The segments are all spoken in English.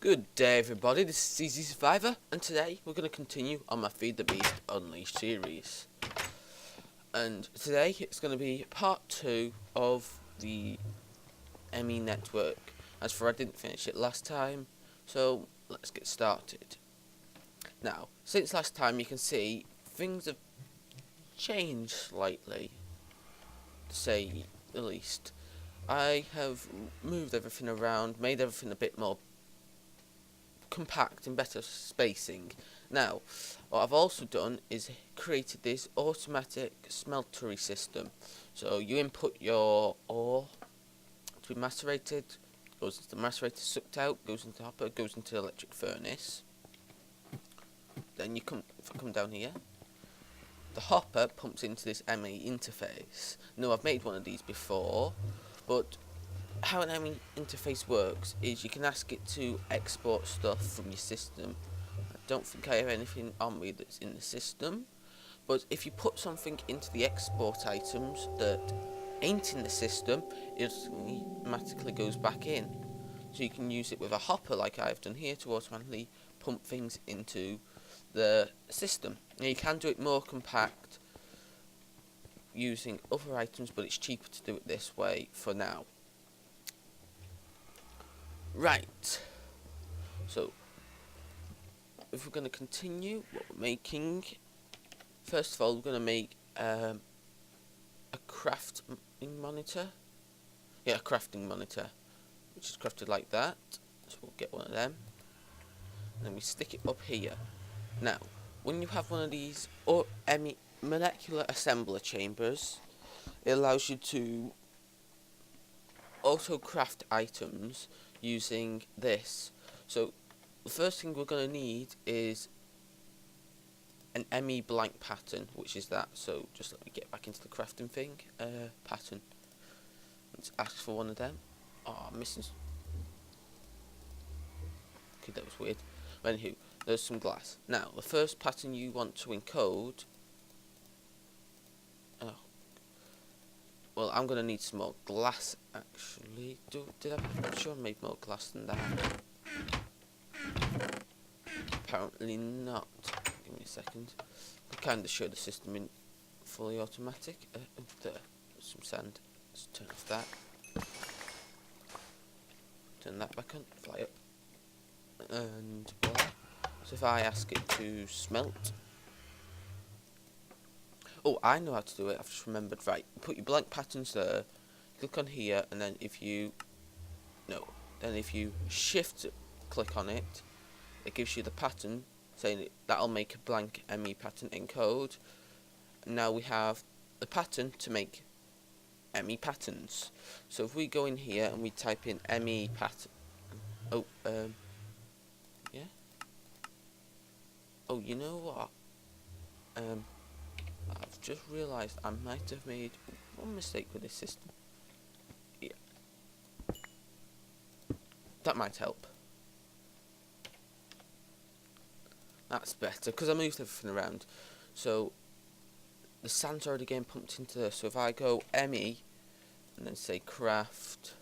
Good day everybody, this is Easy Survivor, and today we're going to continue on my Feed the Beast Unleashed series. And today it's going to be part 2 of the Emmy network. As for I didn't finish it last time, so let's get started. Now, since last time you can see things have changed slightly, to say the least. I have moved everything around, made everything a bit more compact and better spacing. Now, what I've also done is created this automatic smeltery system. So you input your ore to be macerated, goes into the macerator, sucked out, goes into the hopper, goes into the electric furnace. Then you come down here. The hopper pumps into this Emmy interface. Now I've made one of these before, but how an Emmy interface works is you can ask it to export stuff from your system. I don't think I have anything on me that's in the system, but if you put something into the export items that ain't in the system, it automatically goes back in. So you can use it with a hopper like I've done here to automatically pump things into the system. Now you can do it more compact using other items, but it's cheaper to do it this way for now. Right, so if we're going to continue what we're making, first of all we're going to make a crafting monitor. Yeah, a crafting monitor, which is crafted like that. So we'll get one of them, and then we stick it up here. Now, when you have one of these molecular assembler chambers, it allows you to auto craft items using this. So the first thing we're going to need is an Emmy blank pattern, which is that. So just let me get back into the crafting thing. Pattern. Let's ask for one of them. Oh, I'm missing. Okay, that was weird. Anywho, there's some glass. Now, the first pattern you want to encode. Oh. Well, I'm going to need some more glass, actually. I'm sure I made more glass than that. Apparently not. Give me a second. I kind of show the system in fully automatic. There's some sand. Let's turn off that. Turn that back on. Fly up. And voila. So if I ask it to smelt. Oh, I know how to do it. I've just remembered. Right, put your blank patterns there. Click on here, and then if you shift click on it, it gives you the pattern saying that'll make a blank Emmy pattern encode. And now we have the pattern to make Emmy patterns. So if we go in here and we type in Emmy pattern. Oh, yeah. Oh, you know what? I've just realised I might have made one mistake with this system. Yeah. That might help. That's better, because I moved everything around. So, the sand's already getting pumped into this. So if I go Emmy, and then say craft,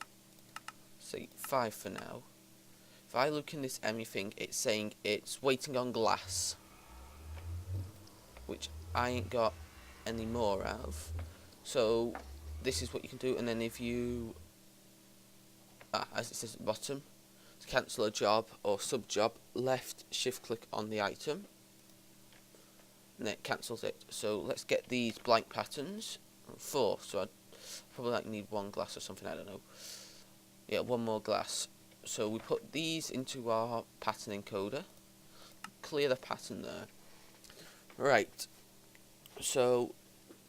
say 5 for now. If I look in this Emmy thing, it's saying it's waiting on glass, which I ain't got any more of. So this is what you can do, and then if you as it says at the bottom, to cancel a job or sub job, left shift click on the item and it cancels it. So let's get these blank patterns. 4, so I'd probably need 1 glass or something, I don't know. Yeah, 1 more glass. So we put these into our pattern encoder, clear the pattern there. Right, so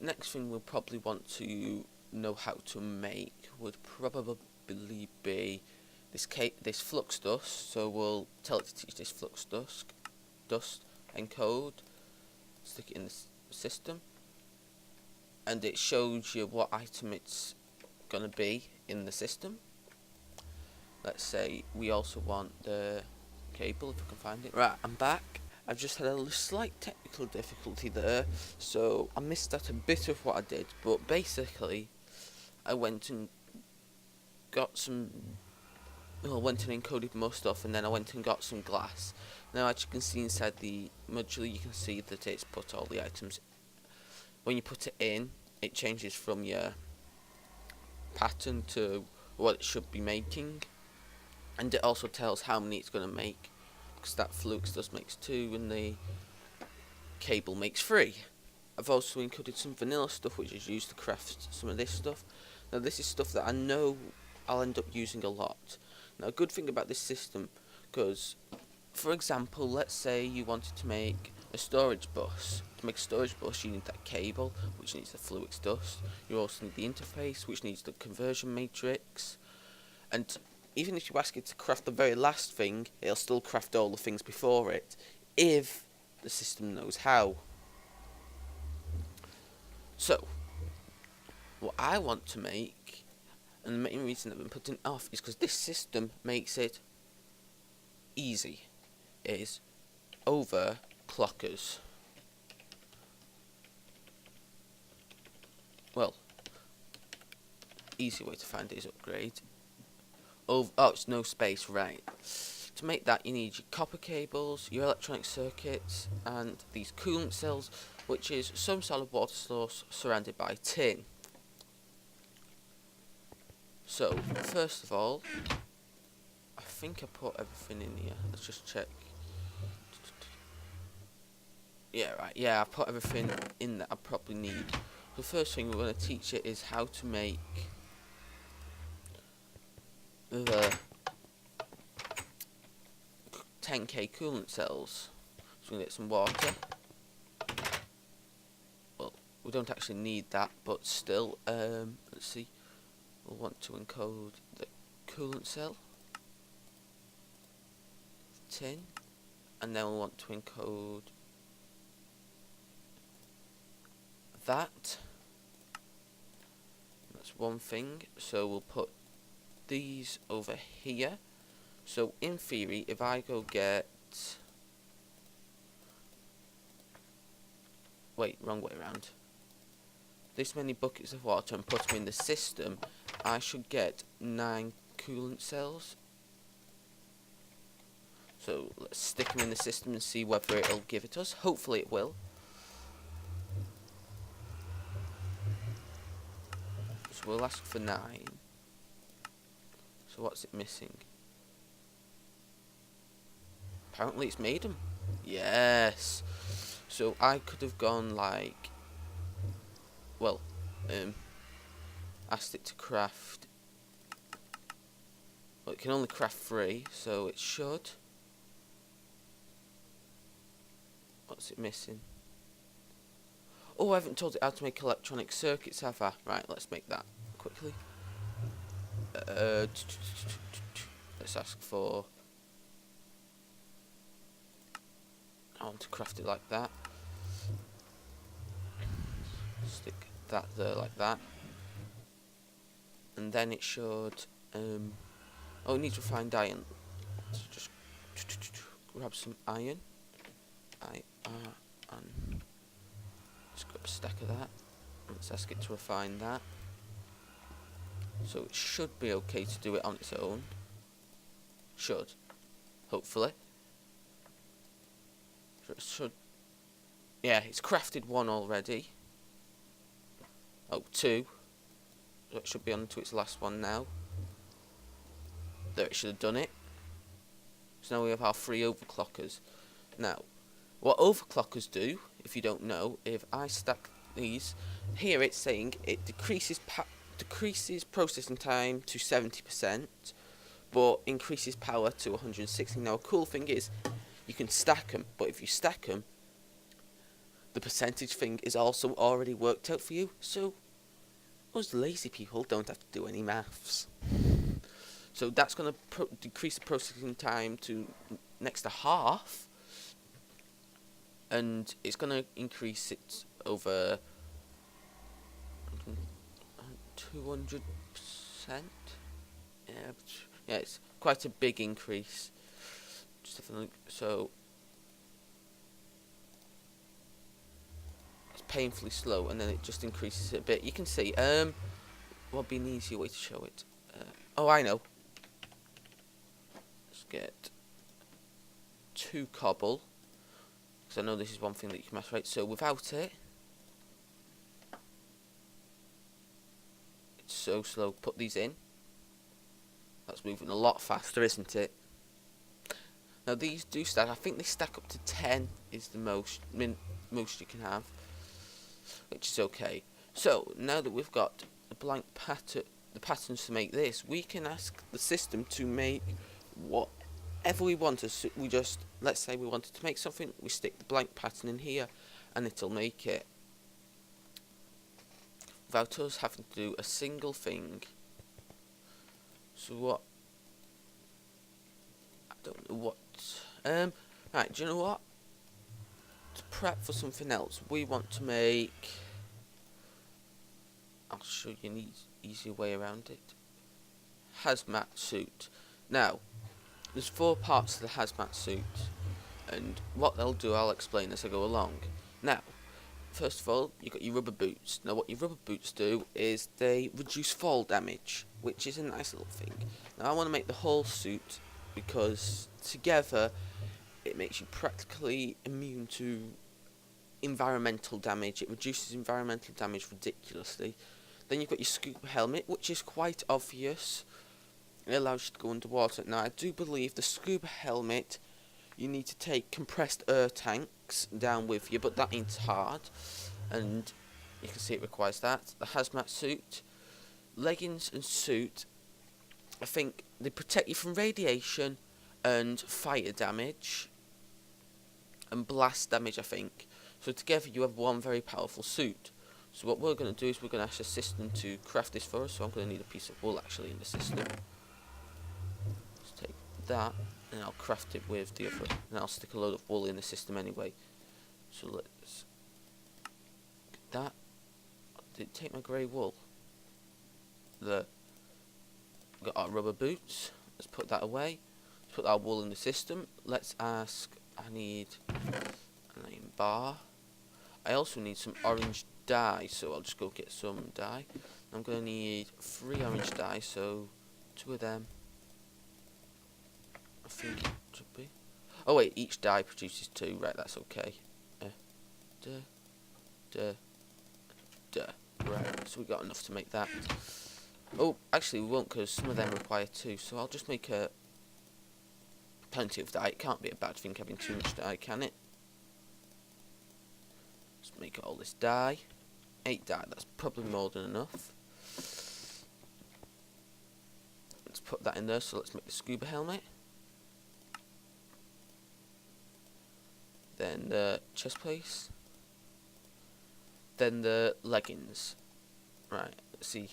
next thing we'll probably want to know how to make would probably be this flux dust. So we'll tell it to teach this flux dust encode, stick it in the system, and it shows you what item it's gonna be in the system. Let's say we also want the cable, if we can find it. Right, I'm back. I've just had a slight technical difficulty there, so I missed out a bit of what I did, but basically I went and got some well, went and encoded more stuff, and then I went and got some glass. Now, as you can see inside the module, you can see that it's put all the items. When you put it in, it changes from your pattern to what it should be making, and it also tells how many it's going to make, because that flux does makes 2 and the cable makes 3. I've also encoded some vanilla stuff which is used to craft some of this stuff. Now this is stuff that I know I'll end up using a lot. Now a good thing about this system, because for example, let's say you wanted to make a storage bus. To make a storage bus you need that cable, which needs the fluix dust. You also need the interface, which needs the conversion matrix. And even if you ask it to craft the very last thing, it'll still craft all the things before it, if the system knows how. So, what I want to make, and the main reason I've been putting it off, is because this system makes it easy, is Overclockers. Well, easy way to find it is upgrade. Oh, it's no space, right. To make that you need your copper cables, your electronic circuits, and these coolant cells, which is some solid water source surrounded by tin. So, first of all, I think I put everything in here. Let's just check. Yeah, right. Yeah, I put everything in that I probably need. The first thing we're going to teach it is how to make the 10k coolant cells. So we're going to get some water. Well, we don't actually need that, but still, let's see. We'll want to encode the coolant cell, tin, and then we'll want to encode that. That's one thing. So we'll put these over here. So in theory, if I go get, wait, wrong way around, this many buckets of water and put them in the system, I should get 9 coolant cells. So let's stick them in the system and see whether it'll give it us. Hopefully it will. So we'll ask for 9. So what's it missing? Apparently it's made them. Yes. So I could have gone like, well, asked it to craft. Well, it can only craft 3, so it should. What's it missing? Oh, I haven't told it how to make electronic circuits, have I? Right, let's make that quickly. Let's ask for. I want to craft it like that. Stick that there like that. And then it should. Oh, it needs refined iron. So just grab some iron. And just grab a stack of that. Let's ask it to refine that. So it should be okay to do it on its own. Should. Hopefully. So it should. Yeah, it's crafted 1 already. Oh, 2. So it should be on to its last one now. There, it should have done it. So now we have our 3 overclockers. Now, what overclockers do, if you don't know, if I stack these, here it's saying it decreases processing time to 70%, but increases power to 160. Now, a cool thing is, you can stack them, but if you stack them, the percentage thing is also already worked out for you, so us lazy people don't have to do any maths. So that's going to decrease the processing time to next to half, and it's going to increase it over 200%. Yeah, it's quite a big increase. Just have a look. So it's painfully slow, and then it just increases it a bit. You can see. What would be an easier way to show it? Oh, I know. get 2 cobble, because I know this is one thing that you can macerate. So without it, it's so slow. Put these in. That's moving a lot faster, isn't it? Now these do stack. I think they stack up to 10 is the most you can have, which is okay. So now that we've got the blank pattern, the patterns to make this, we can ask the system to make whatever we want. We just, let's say we wanted to make something, we stick the blank pattern in here, and it'll make it without us having to do a single thing. So what? I don't know what. Right, do you know what? To prep for something else, we want to make. I'll show you an easier way around it. Hazmat Suit. Now, there's 4 parts to the Hazmat Suit, and what they'll do, I'll explain as I go along. Now, first of all, you've got your rubber boots. Now, what your rubber boots do is they reduce fall damage, which is a nice little thing. Now, I want to make the whole suit because together it makes you practically immune to environmental damage. It reduces environmental damage ridiculously. Then you've got your scuba helmet, which is quite obvious. It allows you to go underwater. Now, I do believe the scuba helmet, you need to take compressed air tanks down with you, but that ain't hard. And you can see it requires that. The hazmat suit, leggings and suit, I think they protect you from radiation and fire damage and blast damage, I think. So together you have one very powerful suit. So what we're going to do is we're going to ask the system to craft this for us. So I'm going to need a piece of wool actually in the system. Let's take that and I'll craft it with the other, and I'll stick a load of wool in the system anyway. So let's get that. Did it take my grey wool? Got our rubber boots. Let's put that away. Let's put our wool in the system. Let's ask. I need an iron bar. I also need some orange dye, so I'll just go get some dye. I'm going to need 3 orange dye, so 2 of them. I think it should be. Oh wait, each dye produces 2. Right, that's okay. Right, so we got enough to make that. Oh, actually we won't, because some of them require 2, so I'll just make plenty of dye. It can't be a bad thing having too much dye, can it? Let's make all this dye. 8 dye, that's probably more than enough. Let's put that in there, so let's make the scuba helmet. Then the chest piece. Then the leggings. Right, let's see.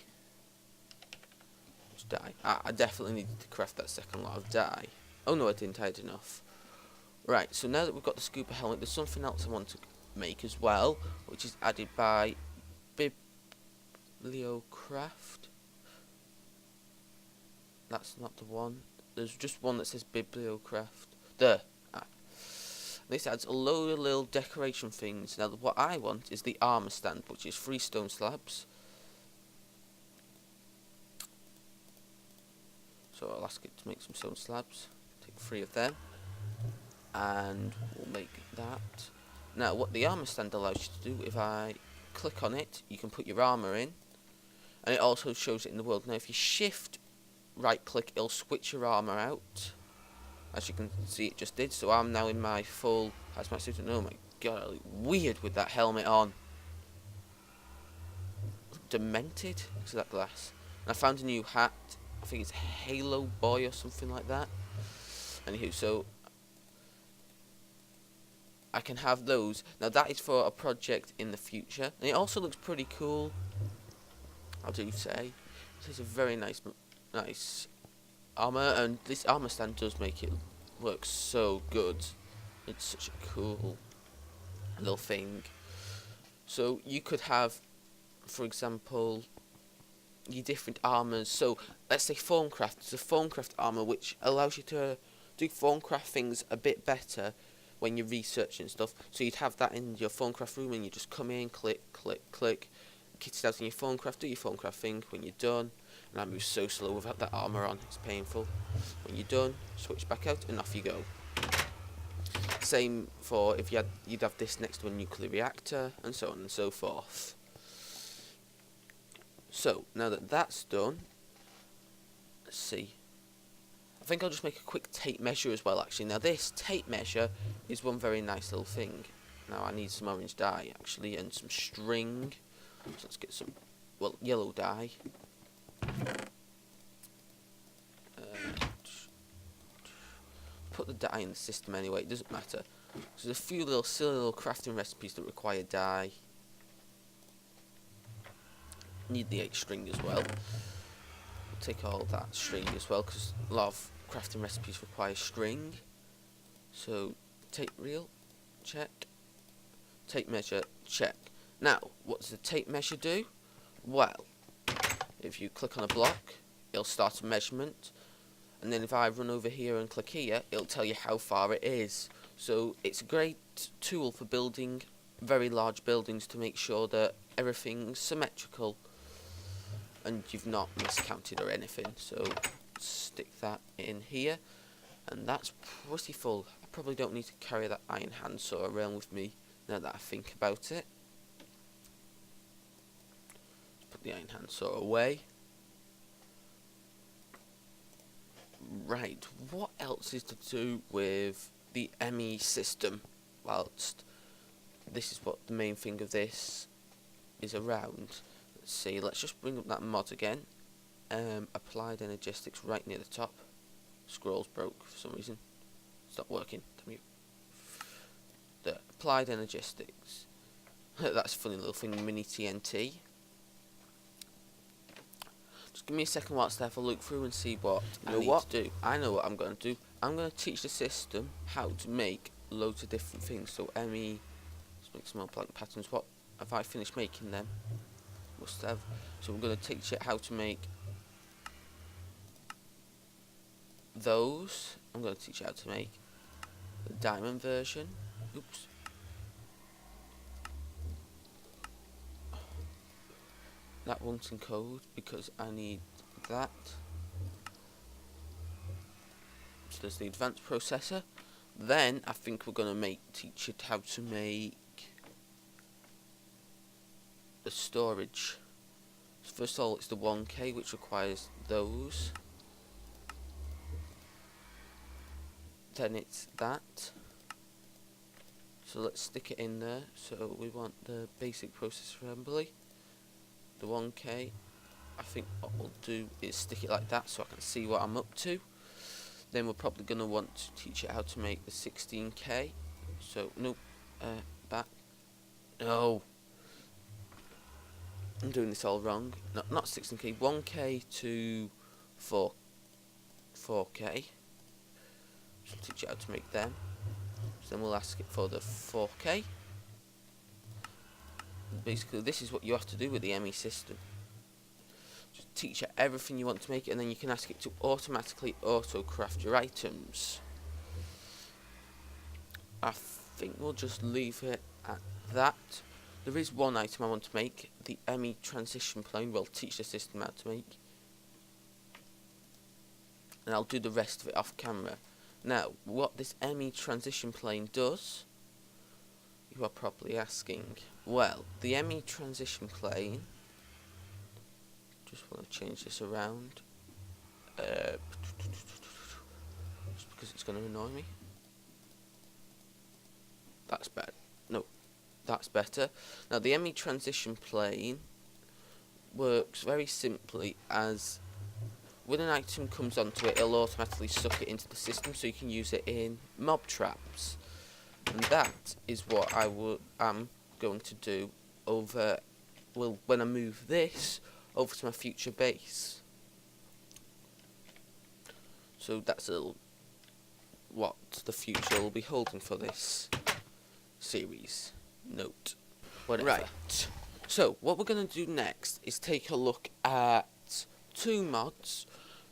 Dye. I definitely needed to craft that second lot of dye. Oh no, I didn't. I had enough. Right, so now that we've got the scuba helmet, there's something else I want to make as well, which is added by Billcraft. That's not the one. There's just one that says Billcraft. There. This adds a load of little decoration things. Now, what I want is the armor stand, which is 3 stone slabs. So I'll ask it to make some stone slabs. Take 3 of them. And we'll make that. Now, what the armor stand allows you to do, if I click on it, you can put your armor in. And it also shows it in the world. Now, if you shift right click, it'll switch your armor out. As you can see, it just did. So I'm now in my full hazmat suit. And oh my god, I look weird with that helmet on. I look demented to that glass. And I found a new hat. I think it's Halo Boy or something like that. Anywho, so I can have those. Now that is for a project in the future. And it also looks pretty cool, I do say. It is a very nice armor, and this armor stand does make it work so good. It's such a cool little thing. So you could have, for example, your different armors. So let's say Formcraft. It's a Formcraft armor which allows you to do Formcraft things a bit better when you're researching stuff. So you'd have that in your Formcraft room, and you just come in, click, click, click, kit it out in your Thorncraft, do your Thorncraft thing. When you're done, and I move so slow without that armour on, it's painful. When you're done, switch back out and off you go. Same for if you'd have this next to a nuclear reactor, and so on and so forth. So, now that that's done, let's see. I think I'll just make a quick tape measure as well, actually. Now this tape measure is one very nice little thing. Now I need some orange dye, actually, and some string. So let's get some, well, yellow dye. Put the dye in the system anyway, it doesn't matter. So there's a few little silly little crafting recipes that require dye. Need the 8 string as well. We'll take all that string as well, because a lot of crafting recipes require string. So tape reel, check. Tape measure, check. Now, what does the tape measure do? Well, if you click on a block, it'll start a measurement. And then if I run over here and click here, it'll tell you how far it is. So it's a great tool for building very large buildings to make sure that everything's symmetrical and you've not miscounted or anything. So stick that in here, and that's pretty full. I probably don't need to carry that iron handsaw around with me now that I think about it. Let's put the iron handsaw away. Right, what else is to do with the Emmy system? Whilst this is what the main thing of this is around. Let's see, let's just bring up that mod again. Applied Energistics right near the top. Scroll's broke for some reason. It's not working. The Applied Energistics. That's a funny little thing, mini TNT. Just give me a second whilst I have a look through and see what I need to do. I know what I'm going to do. I'm going to teach the system how to make loads of different things. So Emmy, let's make some more blank patterns. What have I finished making them? Must have. So we're going to teach it how to make those. I'm going to teach it how to make the diamond version. Oops. That won't encode because I need that. So there's the advanced processor. Then I think we're going to teach it how to make the storage. So first of all, it's the 1K, which requires those. Then it's that. So let's stick it in there. So we want the basic processor assembly. The 1K, I think what we'll do is stick it like that so I can see what I'm up to. Then we're probably going to want to teach it how to make the 16K. So, nope, back. No, I'm doing this all wrong. No, not 16K, 1K to 4K. So teach it how to make them. So then we'll ask it for the 4K. Basically, this is what you have to do with the Emmy system. Just teach it everything you want to make it, and then you can ask it to automatically auto-craft your items. I think we'll just leave it at that. There is one item I want to make, the Emmy transition plane. We'll teach the system how to make. And I'll do the rest of it off camera. Now, what this Emmy transition plane does, you are probably asking. Well, the Emmy transition plane, just want to change this around, just because it's going to annoy me. That's bad. No, that's better. Now, the Emmy transition plane works very simply as when an item comes onto it, it'll automatically suck it into the system so you can use it in mob traps. And that is what I'm going to do over, well, when I move this over to my future base. So that's what the future will be holding for this series. Note. Whatever. Right. So what we're going to do next is take a look at 2 mods,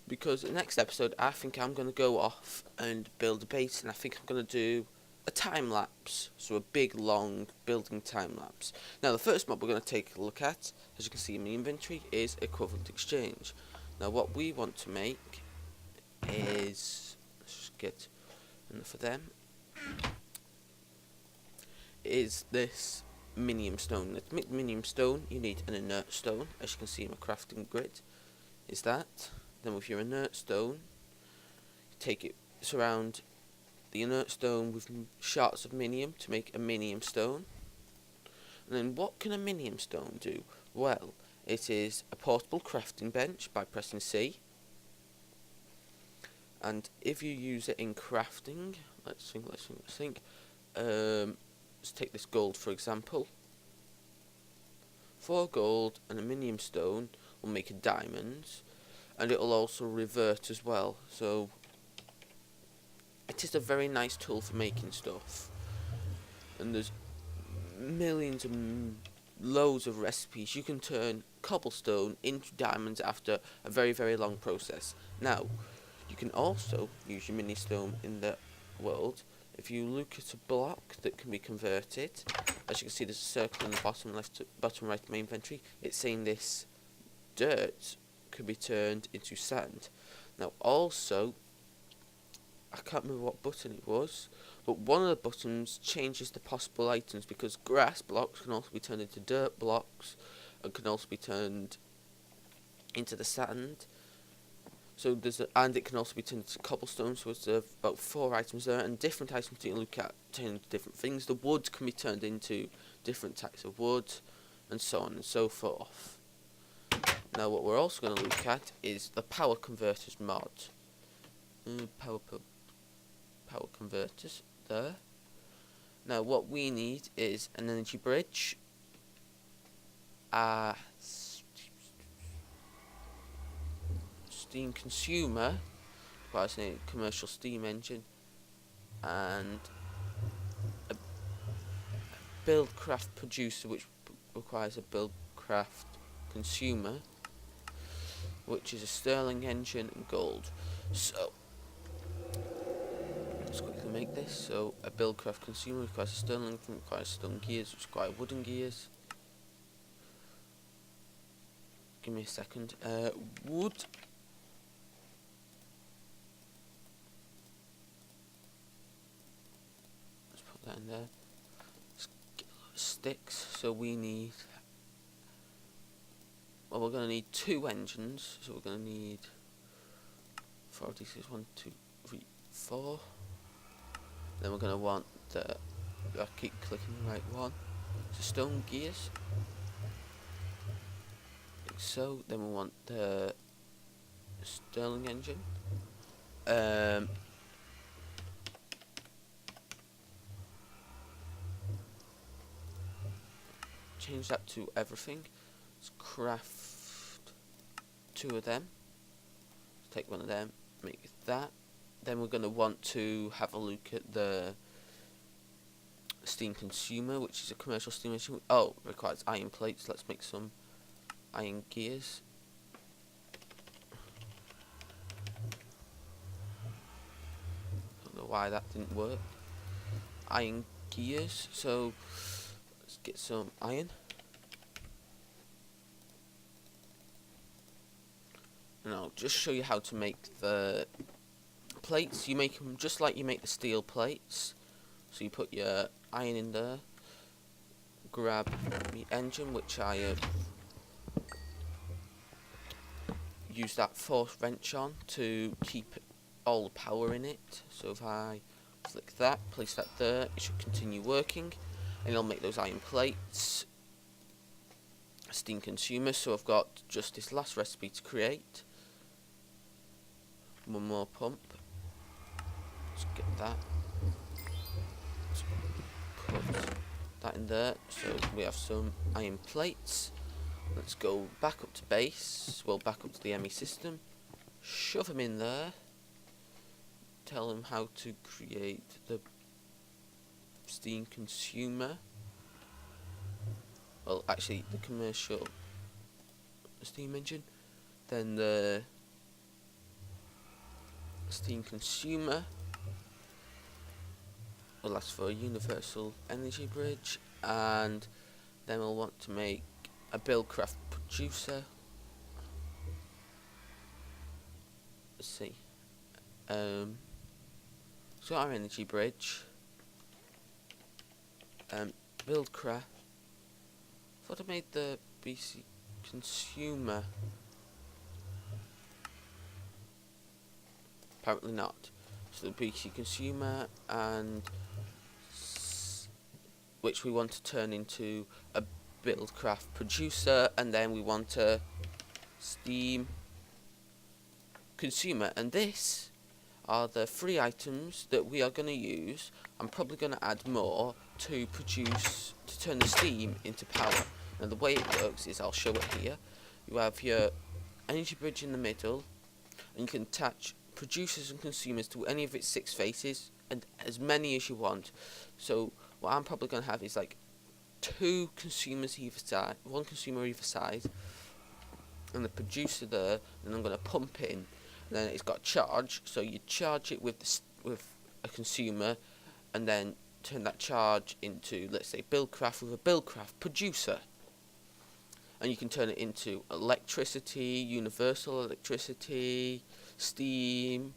because the next episode I think I'm going to go off and build a base, and I think I'm going to do a a time lapse, so a big long building time lapse. Now the first mod we're going to take a look at, as you can see in my inventory, is equivalent exchange. Now what we want to make is, let's just get enough of them, is this Mininum Stone. To make the Mininum Stone you need an inert stone, as you can see in my crafting grid, is that. Then with your inert stone, you take it, surround the inert stone with shards of minium to make a Mininum Stone. And then what can a Mininum Stone do? Well, it is a portable crafting bench by pressing C. And if you use it in crafting, let's think. Let's take this gold for example. 4 gold and a Mininum Stone will make a diamond, and it will also revert as well. So it is a very nice tool for making stuff. And there's millions and loads of recipes. You can turn cobblestone into diamonds after a very, very long process. Now, you can also use your mini stone in the world. If you look at a block that can be converted, as you can see there's a circle in the bottom left, bottom right of my inventory. It's saying this dirt could be turned into sand. Now also, I can't remember what button it was, but one of the buttons changes the possible items, because grass blocks can also be turned into dirt blocks and can also be turned into the sand. So and it can also be turned into cobblestone. So there's about 4 items there, and different items that you look at turn into different things. The wood can be turned into different types of wood, and so on and so forth. Now what we're also going to look at is the power converters mod. Power converters there. Now what we need is an energy bridge, steam consumer, requires a commercial steam engine, and a Billcraft Producer, which requires a Billcraft consumer, which is a Sterling engine and gold. So let's quickly make this. So a Billcraft consumer requires a Sterling engine, requires stone gears, which require wooden gears. Give me a second. Wood. Let's put that in there. Let's get a lot of sticks. So we need. Well, we're going to need 2 engines. So we're going to need 4 of these. 1, 2, 3, 4. Then we're going to want the. I keep clicking the right one. So stone gears. So then we want the Sterling engine. Change that to everything. Let's craft 2 of them. Let's take 1 of them, make that. Then we're going to want to have a look at the steam consumer, which is a commercial steam engine. Oh, requires iron plates. Let's make some iron gears. Don't know why that didn't work. Iron gears. So let's get some iron. And I'll just show you how to make the plates. You make them just like you make the steel plates. So you put your iron in there. Grab the engine, which I have use that force wrench on to keep all the power in it. So if I flick that, place that there, it should continue working, and it'll make those iron plates. Steam consumer, so I've got just this last recipe to create. 1 more pump. Let's get that. Let's put that in there. So we have some iron plates. Let's go back up to base, well back up to the Emmy System, shove them in there, tell them how to create the steam consumer, well actually the commercial steam engine, then the steam consumer, will ask for a universal energy bridge, and then we'll want to make a Billcraft Producer. Let's see. So our energy bridge. Billcraft. Thought I made the BC consumer. Apparently not. So the BC consumer, and which we want to turn into a Billcraft Producer, and then we want a Steam consumer, and this are the 3 items that we are going to use. I'm probably going to add more to turn the steam into power. Now the way it works is, I'll show it here. You have your energy bridge in the middle, and you can attach producers and consumers to any of its 6 faces, and as many as you want. So what I'm probably going to have is like 2 consumers either side, 1 consumer either side, and the producer there, and I'm going to pump in. And then it's got charge, so you charge it with a consumer, and then turn that charge into, let's say, Billcraft with a Billcraft Producer. And you can turn it into electricity, universal electricity, steam,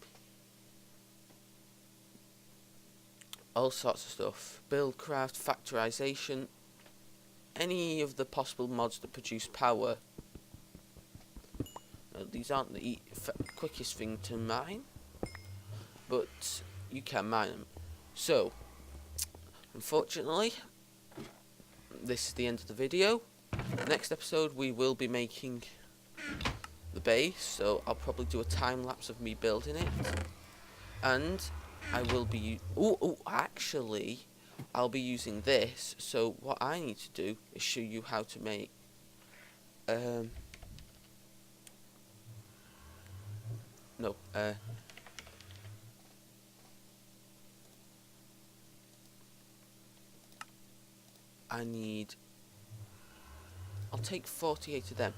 all sorts of stuff. Billcraft, factorization, any of the possible mods that produce power. Now, these aren't the quickest thing to mine, but you can mine them. So, unfortunately, this is the end of the video. Next episode we will be making the base, so I'll probably do a time lapse of me building it, and I will be actually I'll be using this. So what I need to do is show you how to make I'll take 48 of them,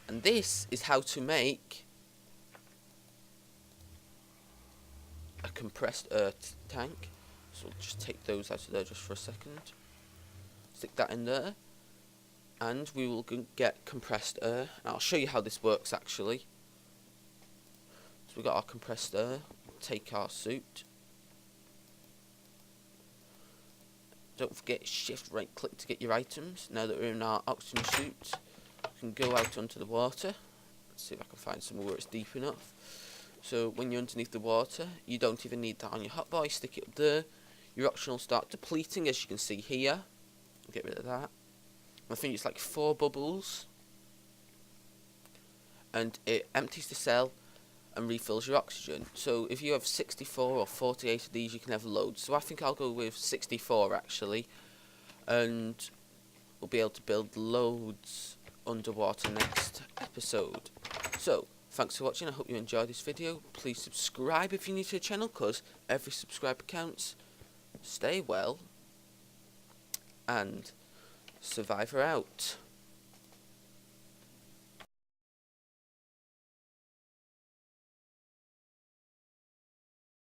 and this is how to make a compressed air tank. So we'll just take those out of there just for a second, stick that in there, and we will get compressed air. And I'll show you how this works actually. So we've got our compressed air, take our suit. Don't forget shift right click to get your items. Now that we're in our oxygen suit, we can go out onto the water. Let's see if I can find somewhere where it's deep enough. So when you're underneath the water, you don't even need that on your hotbar, stick it up there. Your oxygen will start depleting, as you can see here. Get rid of that. I think it's like 4 bubbles, and it empties the cell and refills your oxygen. So if you have 64 or 48 of these, you can have loads. So I think I'll go with 64 actually, and we'll be able to build loads underwater next episode. So thanks for watching. I hope you enjoyed this video. Please subscribe if you're new to the channel, because every subscriber counts. Stay well, and Survivor out.